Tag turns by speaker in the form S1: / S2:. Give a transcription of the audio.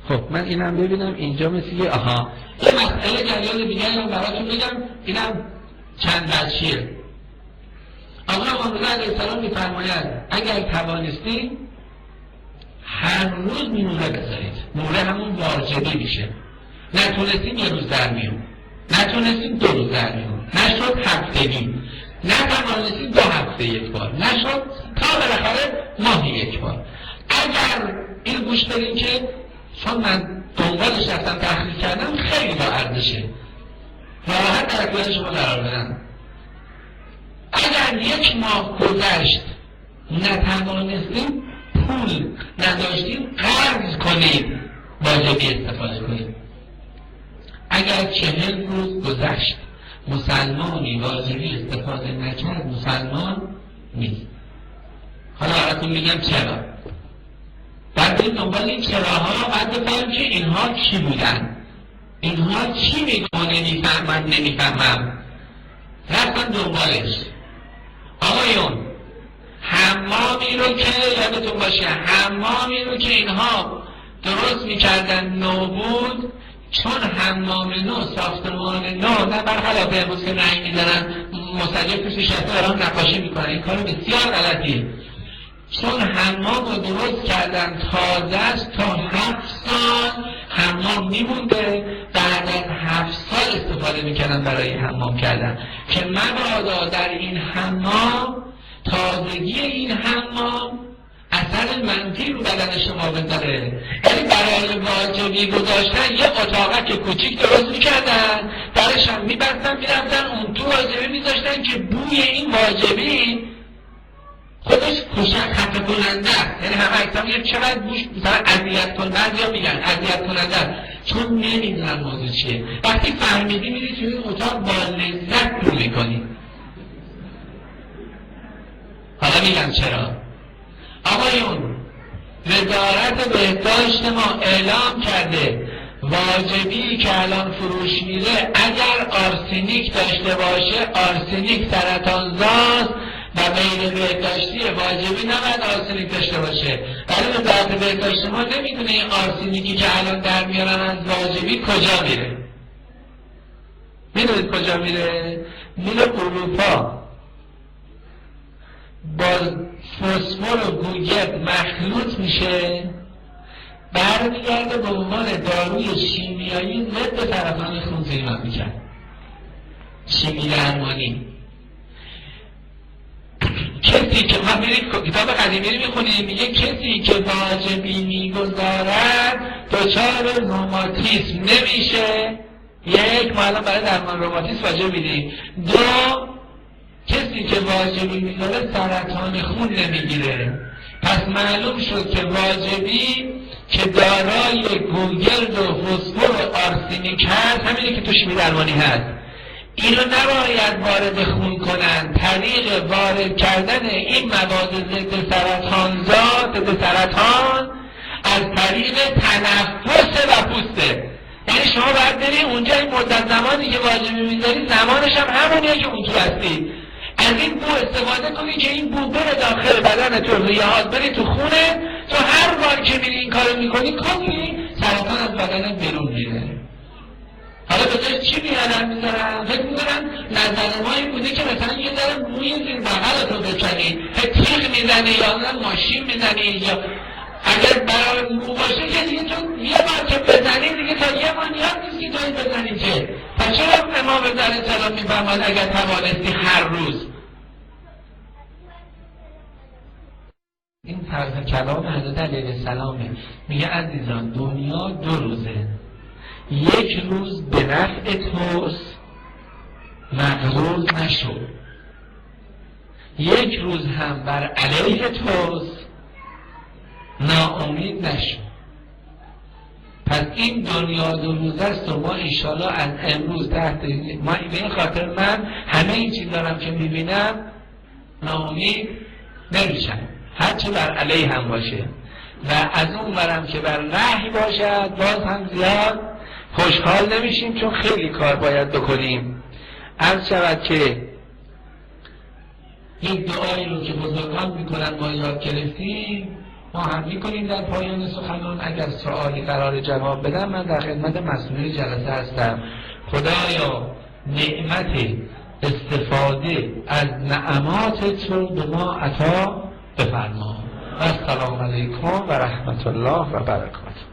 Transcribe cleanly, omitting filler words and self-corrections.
S1: خب من اینم ببینم اینجا مثل یه آها یه مسئله جریان دیگه هم براتون بگم، اینم چند بچیه. آقا امام رضا علیه السلام میفرماید اگر توانستید هر روز نوره بذارید. نوره همون واجبی میشه. نتونستیم یه روز در میون، نتونستیم 2 روز در میون، نشد هفتگی، نتوانستیم 2 هفته یک بار، نشد تا بالاخره ماهی یک بار. اگر این گوش بدین که چون من دنبالش رفتم تحقیق کردم خیلی با ارزشه، راحت در اختیار شما قرار بدم. اگر 1 ماه گذشت نتوانستیم، پول نداشتیم، قرض کنید، واجبی استفاده کنید. اگر 40 روز گذشت مسلمانی واجبی استفاده نکرد مسلمان نیست. حالا براتون میگم چرا. بعد این دنبال این چراها بعد بفهم که اینها چی بودن، اینها چی میکنه، نمیفهمم. رفتن دنبالش. آقایون حمامی رو که یادتون باشه، حمامی رو که اینها درست میکردن نو بود، چون حمام نو، ساختمان نو، نه برخلاف امروز که رنگ میزنن مستجب توش نشسته دارن نقاشی میکنن، این کار بسیار غلطیه. چون حمام رو درست کردن تازه است، تا 7 سال حمام میمونده، بعد از 7 سال استفاده میکردن برای حمام کردن که مبادا در این حمام تازگی این حمام اثر منفی رو بدن شما بذاره. یعنی برای واجبی گذاشتن یه اتاقک کوچیک درست میکردن، درش هم میبستن میرفتن اون تو واجبی میذاشتن که بوی این واجبی خودش خطر کننده است. یعنی همه اکتا میگن چقدر بوش مثلا اذیت کننده، بعضیا میگن اذیت کننده چون نمیدونن موضوع چیه. وقتی فهمیدی میری توی این اتاق با لذت رو میکنی. حالا میگم چرا. آقایون وزارت بهداشت ما اعلام کرده واجبی که الان فروش میره اگر آرسنیک داشته باشه، آرسنیک سرطانزاست و غیر بهداشتی واجبی نباید آرسنیک داشته باشه. ولی وزارت بهداشت ما نمیدونه این آرسنیکی که الان در میارن از واجبی کجا میره. میدونید کجا میره؟ میره اروپا، با فسفر و گوگرد مخلوط میشه، برمیگرده به عنوان داروی شیمیایی ضد سرطان خون پیدا میکرد. شیمی درمانی. کسی که ما میریم کتاب قدیمی رو میخونیم میگه کسی که واجبی میگذارد دچار روماتیسم نمیشه. 1 ما الان برای درمان روماتیسم واجب میدیم. 2 کسی که واجبی میگذاره سرطان خون نمیگیره. پس معلوم شد که واجبی که دارای گوگرد و فسفر و آرسنیک هست، همینه که تو شیمی درمانی هست، اینو نباید وارد خون کنن. طریق وارد کردن این مواد ضد سرطانزا، ضد سرطان، از طریق تنفس و پوسته. یعنی شما باید بری اونجا این مدت زمانی که واجبی میذاری زمانش هم همونیه که اون تو هستی، از این بو استفاده کنی که این بو بره داخل بدن تو، ریهات بری تو خونه، تو هر بار که میری این کارو میکنی سرطان از بدن بیرون میره. حالا به چی میذارن؟ فکر میکنن نظر ما این بوده که مثلا یه ذره موی زیر بغلت رو بکنی، تیغ میزنی یا ماشین میزنی، یا اگر برای مو باشه که دیگه تو یه بار که بزنی دیگه تا یه بار نیاز نیست که توی بزنی که. پس چرا امام رضا علیه السلام میفرماید اگر توانستی هر روز؟ این طرز کلام حضرت علیه السلامه. میگه عزیزان دنیا 2 روزه، 1 روز به نفع توست، مغرور نشو. 1 روز هم بر علیه توست، ناامید نشو. پس این دنیا 2 روزه است و ما انشالله از امروز تحت ما به این خاطر من همه این چیز دارم که میبینم ناامید نمیشم، هرچه بر علیه هم باشه و از اون برم که بر نهی باشد باز هم زیاد خوشحال نمیشیم، چون خیلی کار باید بکنیم. عرض شود که این دعایی رو که بزرگان میکنن ما یاد گرفتیم، ما هم میکنیم در پایان سخنان. اگر سوالی قرار جواب بدم من در خدمت مسئول جلسه هستم. خدایا نعمت استفاده از نعماتت رو به ما عطا بفرما. و السلام علیکم و رحمت الله و برکاته.